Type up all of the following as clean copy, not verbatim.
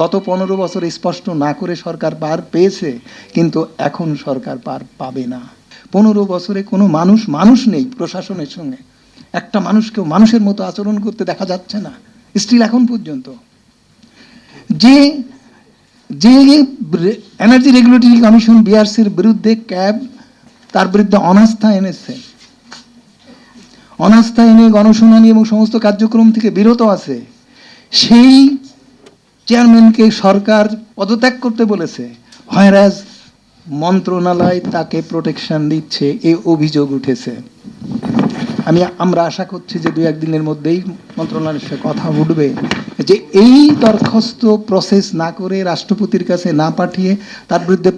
গত 15 বছর স্পষ্ট না করে সরকার পার পেয়েছে, কিন্তু এখন সরকার পার পাবে না। 15 বছরে কোনো মানুষ নেই প্রশাসনের সঙ্গে, একটা মানুষকেও মানুষের মতো আচরণ করতে দেখা যাচ্ছে না স্টিল এখন পর্যন্ত। যে যে এনার্জি রেগুলেটরি কমিশন বিআরসির বিরুদ্ধে ক্যাব তার বিরুদ্ধে অনাস্থা এনেছে, অনাস্থা এনে গণশুনানি এবং সমস্ত কার্যক্রম থেকে বিরত আছে, সেই চেয়ারম্যানকে সরকার পদত্যাগ করতে বলেছে, হয়রাজ মন্ত্রণালয় তাকে প্রোটেকশন দিচ্ছে, এই অভিযোগ উঠেছে। আমরা আশা করছি যে 2-1 দিনের মধ্যেই মন্ত্রণালয়ের সাথে কথা উঠবে যে এই দরখাস্ত প্রসেস না করে, রাষ্ট্রপতির কাছে না পাঠিয়ে, তার বিরুদ্ধে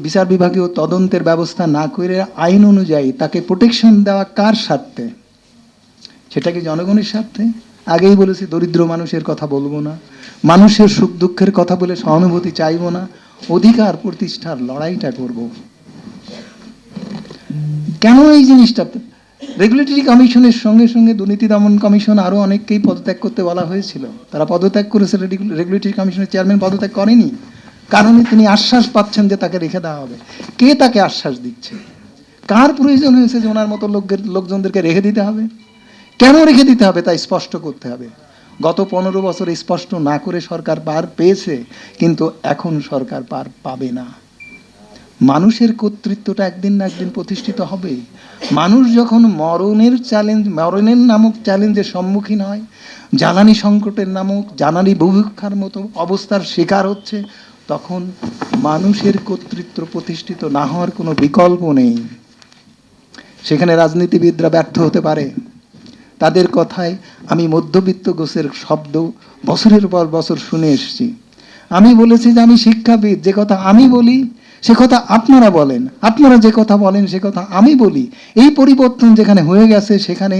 বিচার বিভাগীয় তদন্তের ব্যবস্থা না করে আইন অনুযায়ী তাকে প্রোটেকশন দেওয়া কার স্বার্থে? সেটা কি জনগণের স্বার্থে? আগেই বলেছি দরিদ্র মানুষের কথা বলবো না, মানুষের সুখ দুঃখের কথা বলে সহানুভূতি চাইবো না, অধিকার প্রতিষ্ঠার লড়াইটা করব। কেন এই জিনিসটা? রেগুলেটরি কমিশনের সঙ্গে সঙ্গে দুর্নীতি দমন কমিশন আরো অনেককেই পদত্যাগ করতে বলা হয়েছিল, তারা পদত্যাগ করেছে। রেগুলেটরি কমিশনের চেয়ারম্যান পদত্যাগ করেনি, কারণে তিনি আশ্বাস পাচ্ছেন যে তাকে রেখে দেওয়া হবে। কে তাকে আশ্বাস দিচ্ছে? কার প্রয়োজন হয়েছে যে ওনার মতো লোকজনদেরকে রেখে দিতে হবে? কেন রেখে দিতে হবে তাই স্পষ্ট করতে হবে। গত 15 বছর স্পষ্ট না করে সরকার পার পেয়েছে, কিন্তু এখন সরকার পার পাবে না। মানুষের কর্তৃত্বটা একদিন না একদিন প্রতিষ্ঠিত হবে। মানুষ যখন মরণের নামক চ্যালেঞ্জের সম্মুখীন হয়, জ্বালানি সংকটের নামক জ্বালানি বুভুক্ষার মতো অবস্থার শিকার হচ্ছে, তখন মানুষের কর্তৃত্ব প্রতিষ্ঠিত না হওয়ার কোনো বিকল্প নেই। সেখানে রাজনীতিবিদরা ব্যর্থ হতে পারে। তাদের কথায় আমি মধ্যবিত্ত গোছের শব্দ বছরের পর বছর শুনে এসেছি। আমি বলেছি যে আমি শিক্ষাবিদ, যে কথা আমি বলি সে কথা আপনারা বলেন, আপনারা যে কথা বলেন সে কথা আমি বলি। এই পরিবর্তন যেখানে হয়ে গেছে, সেখানে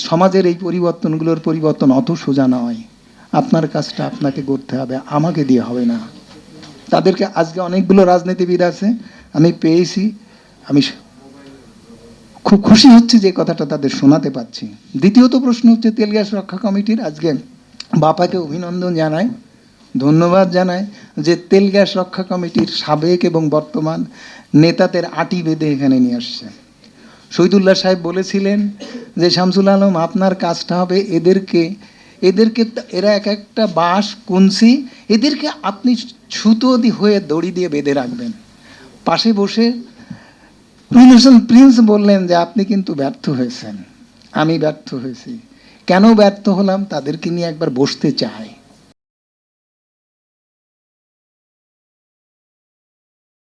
সমাজের এই পরিবর্তনগুলোর পরিবর্তন অত সোজা নয়। আপনার কাজটা আপনাকে করতে হবে, আমাকে দিয়ে হবে না। তাদেরকে আজকে অনেকগুলো রাজনীতিবিদ আছে আমি পেয়েছি, আমি খুব খুশি হচ্ছে যে কথাটা তাদের শোনাতে পাচ্ছি। দ্বিতীয়ত প্রশ্ন হচ্ছে তেল গ্যাস রক্ষা কমিটির। আজকে বাপাকে অভিনন্দন জানাই, ধন্যবাদ জানাই যে তেল গ্যাস রক্ষা কমিটির সাবেক এবং বর্তমান নেতাদের আটি বেঁধে এখানে নিয়ে আসছে। শহীদুল্লাহ সাহেব বলেছিলেন যে শামসুল আলম আপনার কাজটা হবে এদেরকে এরা এক একটা বাঁশ কঞ্চি, এদেরকে আপনি ছুতো হয়ে দড়ি দিয়ে বেঁধে রাখবেন। পাশে বসে প্রিন্স বললেন যে আপনি কিন্তু ব্যর্থ হয়েছেন। আমি ব্যর্থ হয়েছি। কেন ব্যর্থ হলাম? তাদেরকে নিয়ে একবার বসতে চাই।